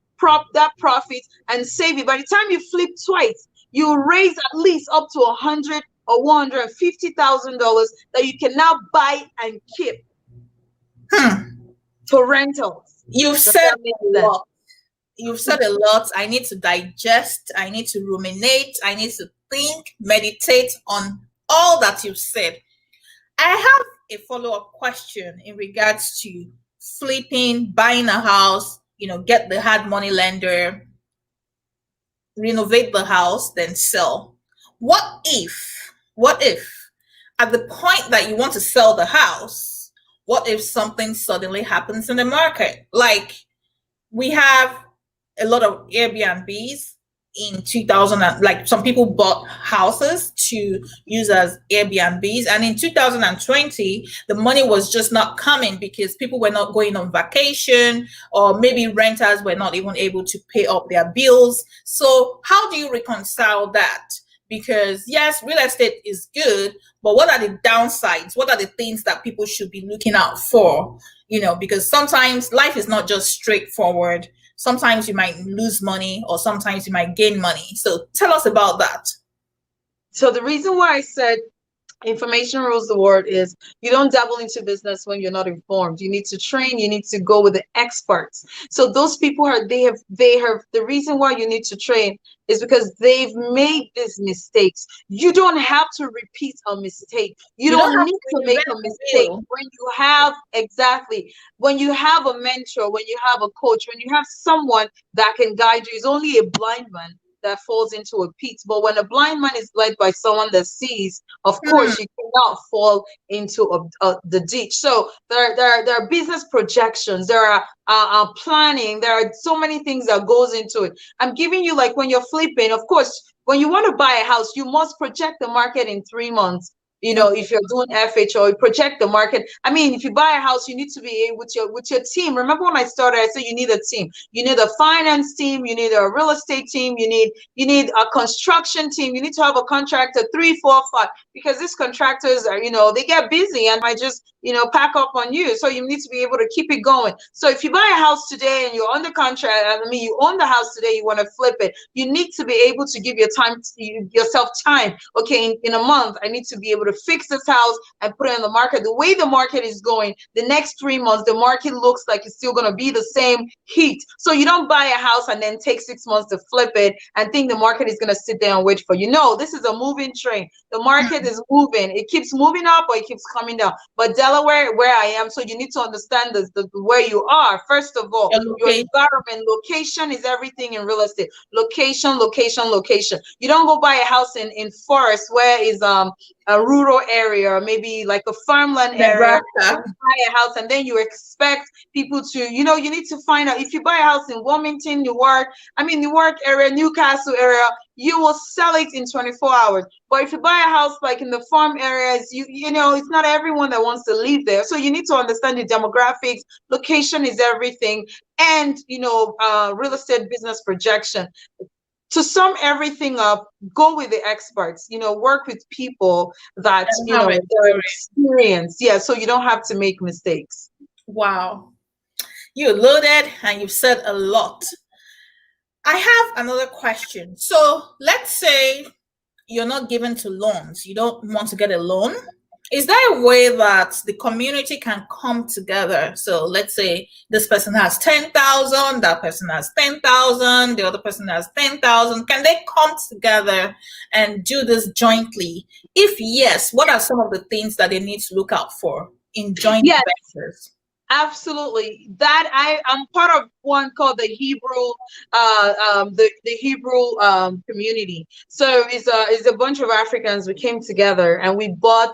profit and save it. By the time you flip twice, you raise at least up to $100,000 or $150,000 that you can now buy and keep for rentals. You've said a lot. You've said a lot. I need to digest. I need to ruminate. I need to think, meditate on all that you've said. I have a follow-up question in regards to flipping, buying a house, get the hard money lender, renovate the house, then sell. What if at the point that you want to sell the house, what if something suddenly happens in the market? Like, we have a lot of Airbnbs in 2000, like some people bought houses to use as Airbnbs, and in 2020 the money was just not coming because people were not going on vacation, or maybe renters were not even able to pay up their bills. So how do you reconcile that? Because yes, real estate is good, but what are the downsides? What are the things that people should be looking out for? Because sometimes life is not just straightforward. Sometimes you might lose money, or sometimes you might gain money. So tell us about that. So the reason why I said information rules the world is you don't dabble into business when you're not informed. You need to train, you need to go with the experts. So those people they have the reason why you need to train is because they've made these mistakes. You don't have to repeat a mistake. You don't need to make a mistake when you have when you have a mentor, when you have a coach, when you have someone that can guide you. It's only a blind man that falls into a pit. But when a blind man is led by someone that sees, of course, you cannot fall into the ditch. So there are business projections, there are planning, there are so many things that goes into it. I'm giving you, like, when you're flipping, of course, when you want to buy a house, you must project the market in 3 months. If you're doing FHO, project the market. I mean, if you buy a house, you need to be with your team. Remember when I started, I said you need a team. You need a finance team, you need a real estate team, you need a construction team, you need to have a contractor, 3, 4, 5, because these contractors are, they get busy and might just, pack up on you. So you need to be able to keep it going. So if you buy a house today and you're under contract, you own the house today, you want to flip it, you need to be able to give yourself time. Okay, in a month, I need to be able to fix this house and put it on the market. The way the market is going, the next 3 months, the market looks like it's still going to be the same heat. So you don't buy a house and then take 6 months to flip it and think the market is going to sit there and wait for you. No, this is a moving train. The market is moving. It keeps moving up or it keeps coming down. But Delaware, where I am, so you need to understand where you are. First of all, your environment, location is everything in real estate. Location, location, location. You don't go buy a house in forest where is a rural area, or maybe like a farmland area. You buy a house and then you expect people to, you need to find out. If you buy a house in Wilmington, Newark area, Newcastle area, you will sell it in 24 hours. But if you buy a house like in the farm areas, it's not everyone that wants to live there. So you need to understand the demographics. Location is everything. And, real estate business projection. To sum everything up, go with the experts, work with people that, they're experienced. Yeah, so you don't have to make mistakes. Wow. You're loaded and you've said a lot. I have another question. So let's say you're not given to loans. You don't want to get a loan. Is there a way that the community can come together? So let's say this person has 10,000, that person has 10,000, the other person has 10,000. Can they come together and do this jointly? If yes, what are some of the things that they need to look out for in joint ventures? Absolutely. That I'm part of one called the Hebrew, the Hebrew community. So it's a bunch of Africans. We came together and we bought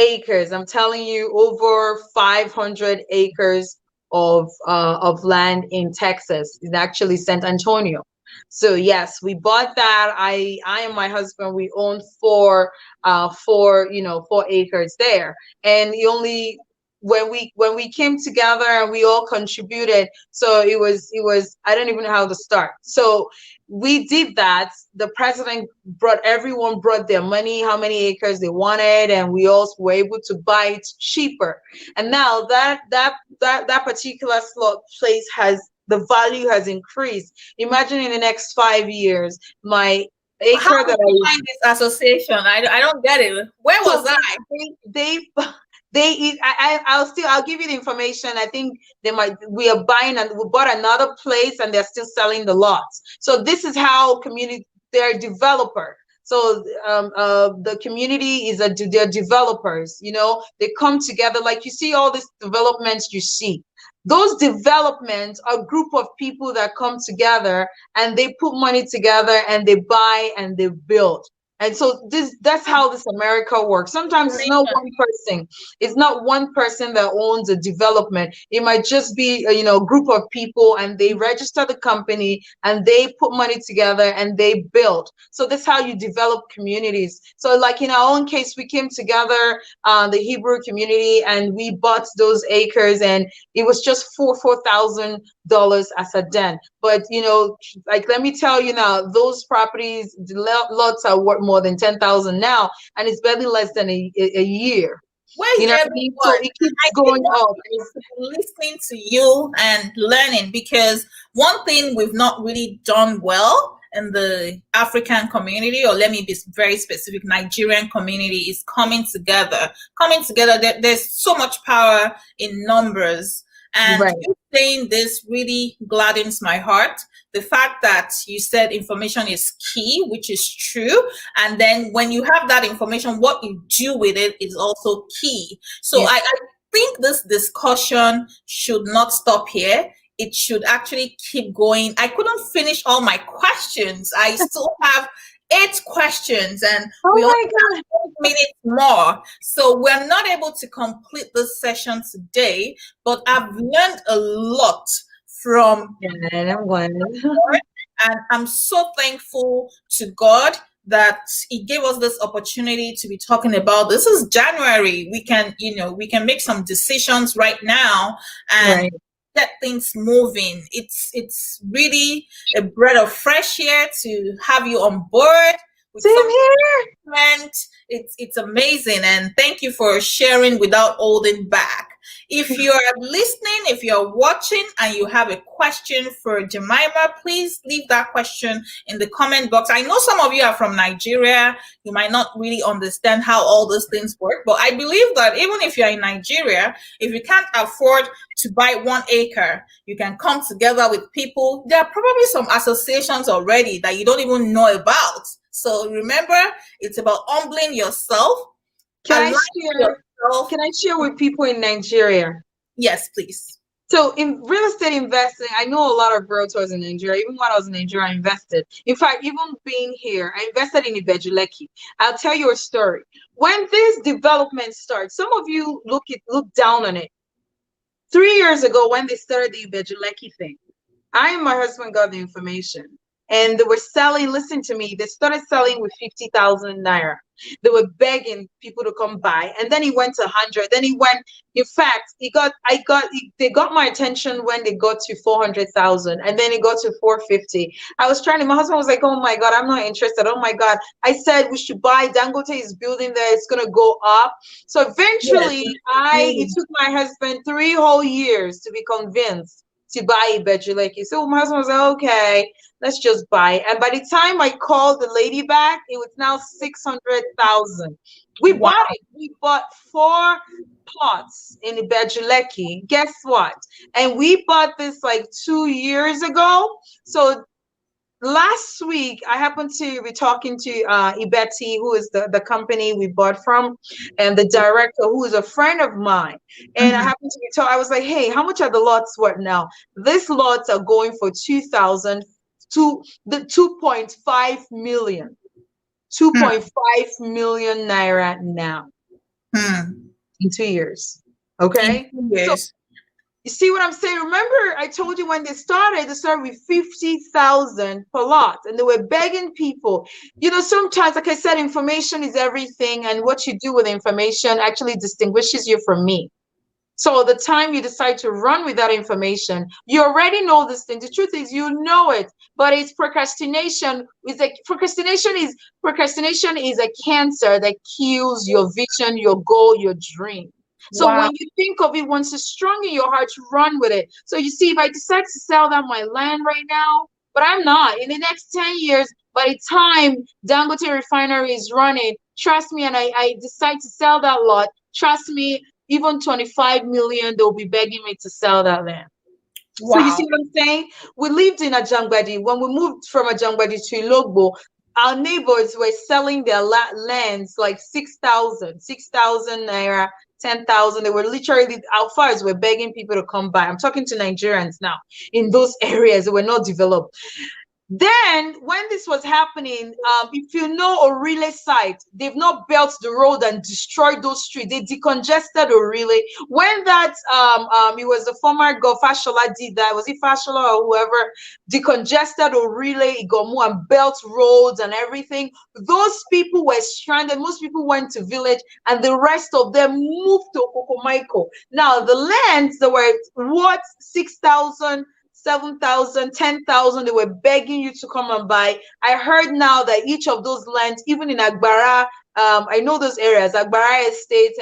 acres. I'm telling you, over 500 acres of land in Texas. It's actually San Antonio. So yes, we bought that. I and my husband, we owned 4 acres there, and when we came together and we all contributed, so it was I don't even know how to start. So we did that. The president everyone brought their money, how many acres they wanted, and we also were able to buy it cheaper. And now that particular slot place the value has increased. Imagine in the next 5 years, my acre how that I find this association. I don't get it. Where was I? I'll give you the information. I think we bought another place and they're still selling the lots. So this is how they're a developer. So the community is they're developers. They come together. Like you see all these developments you see. Those developments are a group of people that come together and they put money together and they buy and they build. And so that's how this America works. Sometimes it's not one person. It's not one person that owns a development. It might just be a group of people, and they register the company and they put money together and they build. So that's how you develop communities. So like in our own case, we came together, the Hebrew community, and we bought those acres, and it was just $4,000 as a den. But like, let me tell you now, those properties, the lots are worth more than 10,000 now, and it's barely less than a year. Where's what I mean? So it keeps going up. Listening to you and learning, because one thing we've not really done well in the African community, or let me be very specific, Nigerian community, is coming together. There's so much power in numbers. And Right. you saying this really gladdens my heart. The fact that you said information is key, which is true. And then when you have that information, what you do with it is also key. So Yes. I think this discussion should not stop here. It should actually keep going. I couldn't finish all my questions. I still have 8 questions, and we only have 8 minutes more. So we're not able to complete this session today, but I've learned a lot from And I'm going. and I'm so thankful to God that He gave us this opportunity to be talking about. This is January. We can make some decisions right now and Right. get things moving. It's really a breath of fresh air to have you on board with Same some here. It's amazing, and thank you for sharing without holding back. If you're listening, if you're watching and you have a question for Jemimah, please leave that question in the comment box. I know some of you are from Nigeria. You might not really understand how all these things work, but I believe that even if you're in Nigeria, if you can't afford to buy 1 acre, you can come together with people. There are probably some associations already that you don't even know about. So remember, it's about humbling yourself. Can I share with people in Nigeria? Yes, please. So in real estate investing, I know a lot of realtors in Nigeria. Even when I was in Nigeria, I invested. In fact, even being here, I invested in Ibejuleki. I'll tell you a story. When this development starts, some of you look down on it. 3 years ago, when they started the Ibejuleki thing, I and my husband got the information, and they were selling. Listen to me. They started selling with 50,000 naira. They were begging people to come buy, and then he went to 100. Then he went. In fact, they got my attention when they got to 400,000, and then it got to 450. I was trying to. My husband was like, "Oh my God, I'm not interested. Oh my God." I said we should buy. Dangote is building there. It's gonna go up. So eventually, it took my husband 3 whole years to be convinced to buy Ibejuleki. So my husband was like, "Okay, let's just buy it." And by the time I called the lady back, it was now 600,000. We bought it. We bought 4 plots in Ibejuleki. Guess what? And we bought this like 2 years ago. So last week, I happened to be talking to Ibeti, who is the company we bought from, and the director, who is a friend of mine. And I happened to be talking. I was like, "Hey, how much are the lots worth now?" These lots are going for 2,000 to the 2.5 million. 2.5 million naira now in 2 years. Okay. So you see what I'm saying? Remember, I told you when they started with 50,000 per lot, and they were begging people. Sometimes, like I said, information is everything, and what you do with information actually distinguishes you from me. So the time you decide to run with that information, you already know this thing. The truth is, you know it, but it's procrastination. Procrastination is a cancer that kills your vision, your goal, your dream. So when you think of it, once it's strong in your heart, run with it. So you see, if I decide to sell down my land right now, but I'm not, in the next 10 years, by the time Dangote refinery is running, trust me, and I decide to sell that lot, trust me, even 25 million, they'll be begging me to sell that land. So you see what I'm saying? We lived in Ajangbadi. When we moved from Ajangbadi to Ilogbo, our neighbors were selling their lands like 6,000 naira, 10,000. They were literally, our farmers were begging people to come by. I'm talking to Nigerians now in those areas that were not developed. Then, when this was happening, if you know Orile site, they've not built the road and destroyed those streets. They decongested Orile. When that, it was the former Gov Fashola did that. Was it Fashola or whoever decongested Orile, Igomu, and built roads and everything? Those people were stranded. Most people went to village, and the rest of them moved to Kokomaiko. Now, the lands that were worth 6,000. 7,000, 10,000, they were begging you to come and buy. I heard now that each of those lands, even in Agbara, I know those areas, Agbara Estate,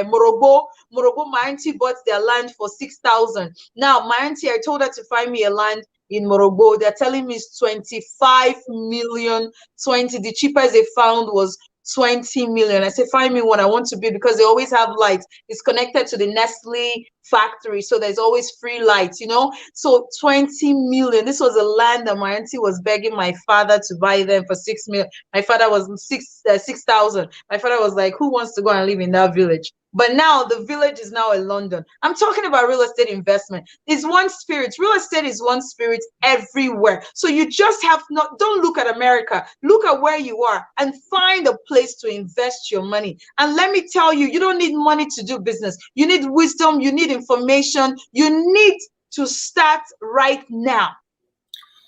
Morobo, my auntie bought their land for 6,000. Now, my auntie, I told her to find me a land in Morobo. They're telling me it's 25 million, 20. The cheapest they found was 20 million. I said, find me one. I want to build, because they always have lights. It's connected to the Nestle factory, so there's always free lights, you know. So 20 million. This was a land that my auntie was begging my father to buy them for 6 million. My father was 6,000. My father was like, who wants to go and live in that village? But now the village is now in London. I'm talking about real estate investment. It's one spirit. Real estate is one spirit everywhere. So you just have not, don't look at America. Look at where you are and find a place to invest your money. And let me tell you, you don't need money to do business. You need wisdom. You need information. You need to start right now.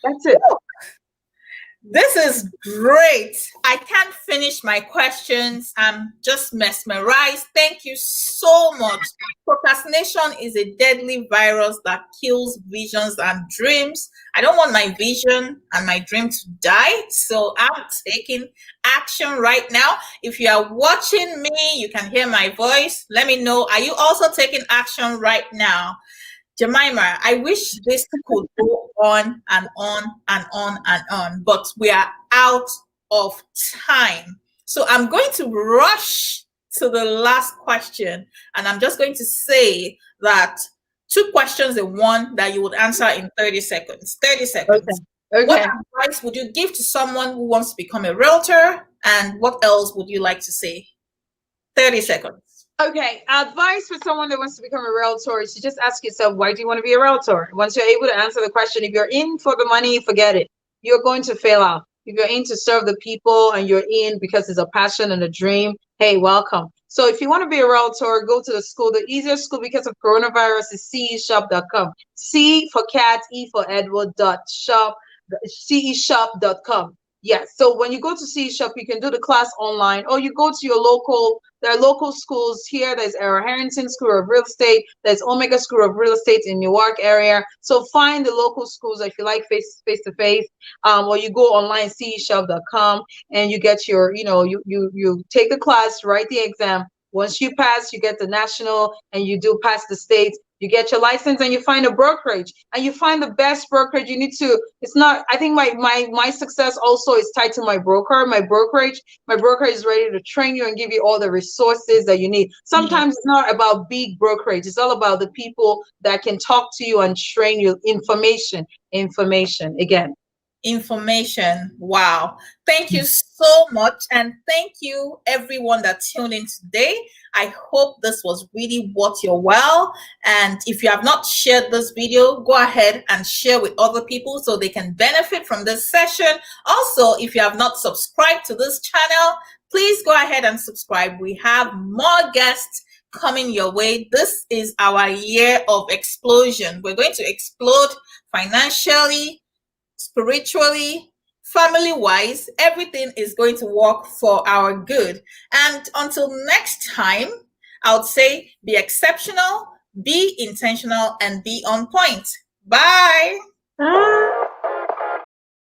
That's it. This is great. I can't finish my questions. I'm just mesmerized. Thank you so much. Procrastination is a deadly virus that kills visions and dreams. I don't want my vision and my dream to die, so I'm taking action right now. If you are watching me, you can hear my voice. Let me know. Are you also taking action right now? Jemimah, I wish this could go on and on and on and on, but we are out of time. So I'm going to rush to the last question, and I'm just going to say that 2 questions in one that you would answer in 30 seconds. 30 seconds. Okay. What advice would you give to someone who wants to become a realtor, and what else would you like to say? 30 seconds. Okay, advice for someone that wants to become a realtor is to just ask yourself, why do you want to be a realtor? Once you're able to answer the question, if you're in for the money, forget it. You're going to fail out. If you're in to serve the people and you're in because it's a passion and a dream, hey, welcome. So if you want to be a realtor, go to the school. The easiest school because of coronavirus is ceshop.com. C for cat, E for Edward, .shop, ceshop.com. Yes. So when you go to CShop, you can do the class online, or you go to your local. There are local schools here. There's Era Harrington School of Real Estate. There's Omega School of Real Estate in Newark area. So find the local schools if you like face to face, or you go online, ceshop.com, and you get your, you take the class, write the exam. Once you pass, you get the national, and you do pass the state. You get your license and you find a brokerage, and you find the best brokerage. You need to, it's not, I think my success also is tied to my broker, my brokerage. My broker is ready to train you and give you all the resources that you need. Sometimes it's not about big brokerage. It's all about the people that can talk to you and train you. Information again. Information. Wow. Thank you so much. And thank you everyone that tuned in today. I hope this was really worth your while. And if you have not shared this video, go ahead and share with other people so they can benefit from this session. Also, if you have not subscribed to this channel, please go ahead and subscribe. We have more guests coming your way. This is our year of explosion. We're going to explode financially, spiritually, family-wise. Everything is going to work for our good. And until next time, I would say be exceptional, be intentional, and be on point. Bye.